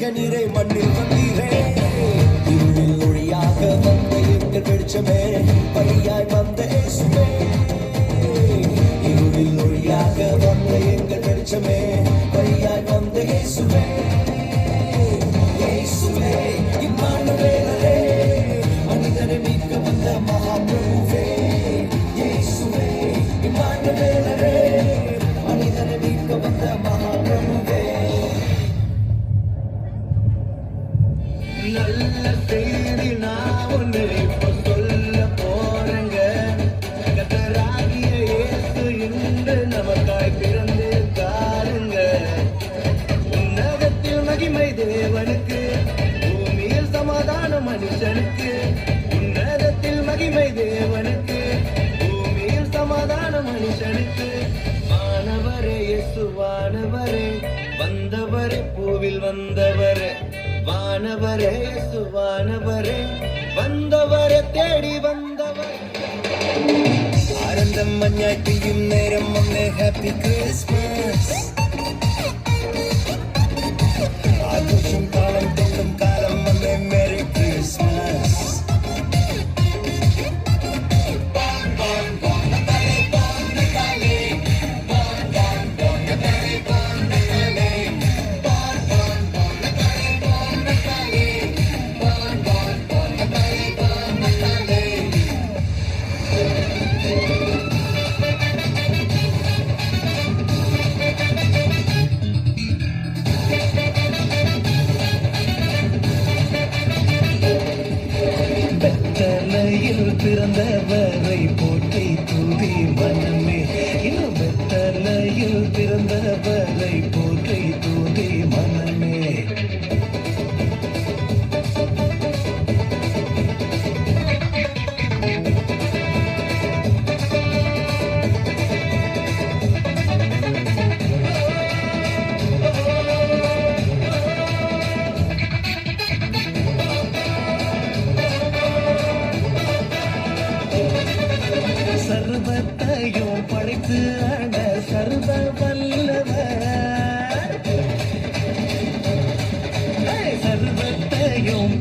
கண்ணீரை மண்ணில் வந்தீரே இருளில் ஒளியாக வந்த எங்கள் வெளிச்சமே வழியாய் வந்த இயேசுவே இருளில் ஒளியாக வந்த எங்கள் வெளிச்சமே வழியாய் வந்த இயேசுவே இயேசுவே இம்மானுவேலே மனிதனை மீட்க வந்த மகாபிரபுவே இயேசுவே இம்மானுவேலே மனிதனை மீட்க வந்த மகாபிரபுவே நல்ல செய்தி நான் ஒன்று இப்ப சொல்ல போறேங்க கர்த்தராகிய இயேசு இன்று நமக்காய் பிறந்து காருங்க உன்னதத்தில் மகிமை தேவனுக்கு பூமியில் சமாதான மனுஷனுக்கு உன்னதத்தில் மகிமை தேவனுக்கு பூமியில் சமாதான மனுஷனுக்கு வானவரே இயேசுவானவரே வந்தவரே பூவில் வந்தவரே வானவரே இயேசுவானவரே வந்தவரே தேடி வந்தவர் ആനന്ദം മഞ്ഞായി പെയ്യും നേരം വന്നേ ഹാപ്പി ക്രിസ്മസ് ആഘോഷം കാലം തൊട്ടും കാലം വന്നേ മേരി ക്രിസ്മസ് வெத்தலையில் பிறந்தவரை போற்றி துதி மனமே இன்னும் வெத்தலையில் பிறந்தவரை போற்றி துதி மனமே சர்வத்தையும் படைத்து ஆண்ட சர்வ வல்லவர் சர்வத்தையும்